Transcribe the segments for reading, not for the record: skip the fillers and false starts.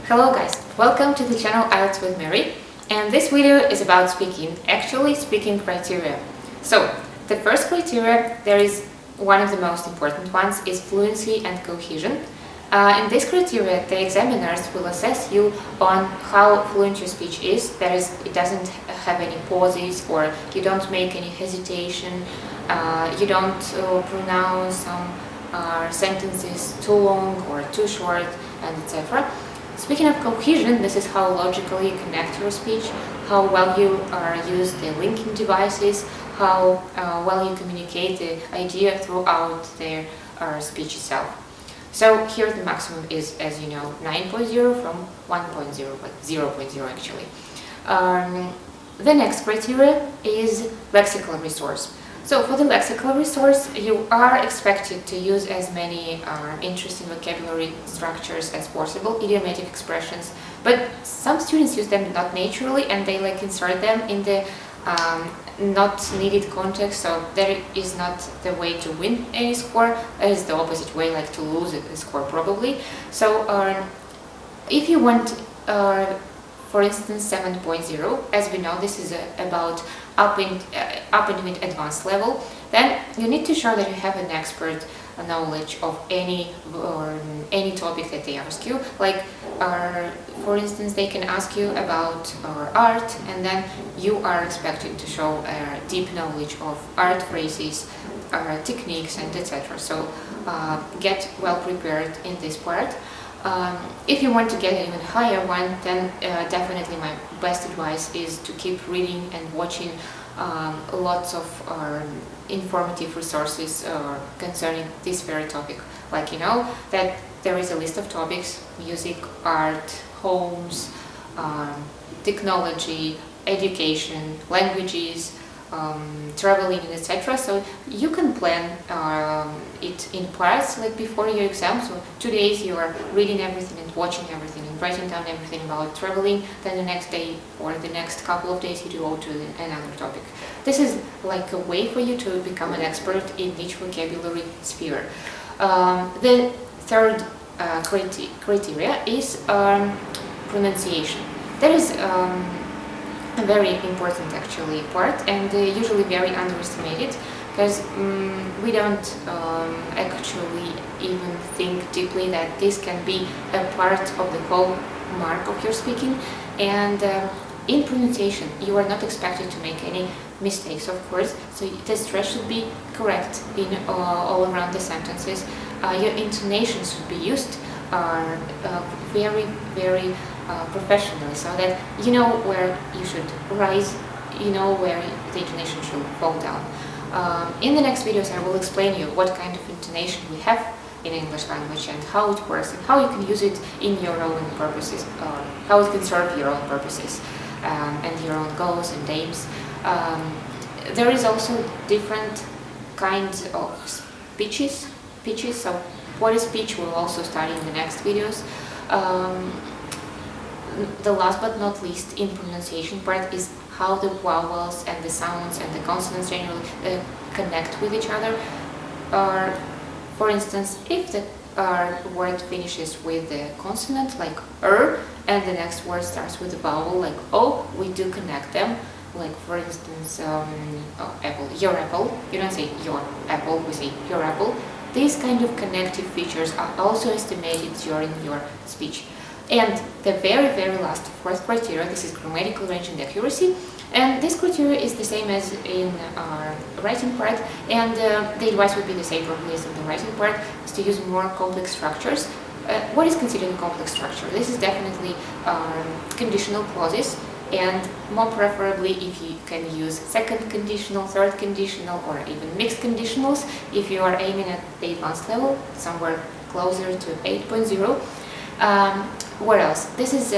Hello guys, welcome to the channel IELTS with Mary, and this video is about speaking, actually speaking criteria. So, the first criteria, there is one of the most important ones, is fluency and cohesion. In this criteria, the examiners will assess you on how fluent your speech is. It doesn't have any pauses, or you don't make any hesitation, you don't pronounce some sentences too long or too short, and etc. Speaking of cohesion, this is how logically you connect your speech, how well you use the linking devices, how well you communicate the idea throughout the speech itself. So here the maximum is, as you know, 9.0 from 1.0, but 0.0 actually. The next criteria is lexical resource. So for the lexical resource, you are expected to use as many interesting vocabulary structures as possible, idiomatic expressions, but some students use them not naturally and they insert them in the not needed context, so that is not the way to win any score. It is the opposite way, to lose a score probably. So if you want, for instance, 7.0, as we know this is about up and mid advanced level, then you need to show that you have an expert knowledge of any topic that they ask you. For instance, they can ask you about art, and then you are expected to show a deep knowledge of art phrases, techniques, and etc. So get well prepared in this part. If you want to get an even higher one, then definitely my best advice is to keep reading and watching lots of informative resources concerning this very topic. That there is a list of topics: music, art, homes, technology, education, languages, traveling, and etc. So you can plan it in parts, before your exam. So 2 days you are reading everything and watching everything and writing down everything about traveling. Then the next day or the next couple of days you go to another topic. This is a way for you to become an expert in each vocabulary sphere. The third criteria is pronunciation. That is a very important actually part, and usually very underestimated, because we don't actually even think deeply that this can be a part of the whole mark of your speaking. And in pronunciation you are not expected to make any mistakes, of course, so the stress should be correct in all around the sentences. Your intonation should be used very, very professionally, so that you know where you should rise, you know where the intonation should fall down. In the next videos I will explain you what kind of intonation we have in English language and how it works and how you can use it in your own purposes, how it can serve your own purposes and your own goals and aims. There is also different kinds of pitches. So what is pitch we'll also study in the next videos. The last but not least in pronunciation part is how the vowels and the sounds and the consonants generally connect with each other. For instance, if the word finishes with the consonant like and the next word starts with a vowel like o, we do connect them. For instance, apple, your apple. You don't say your apple, we say your apple. These kind of connective features are also estimated during your speech. And the very, very last, fourth criteria, this is grammatical range and accuracy. And this criteria is the same as in our writing part, and the advice would be the same probably as in the writing part, is to use more complex structures. What is considered a complex structure? This is definitely conditional clauses, and more preferably if you can use second conditional, third conditional, or even mixed conditionals if you are aiming at the advanced level, somewhere closer to 8.0. What else? This is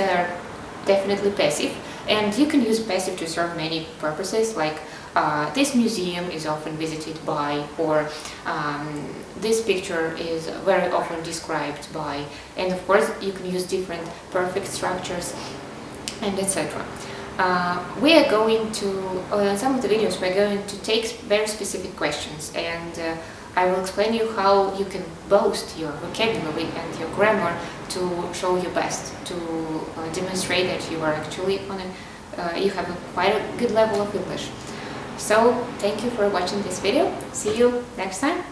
definitely passive, and you can use passive to serve many purposes, this museum is often visited by, or this picture is very often described by, and of course you can use different perfect structures and etc. We are going to, in some of the videos, we're going to take very specific questions and I will explain you how you can boost your vocabulary and your grammar to show your best, to demonstrate that you are actually you have quite a good level of English. So, thank you for watching this video. See you next time.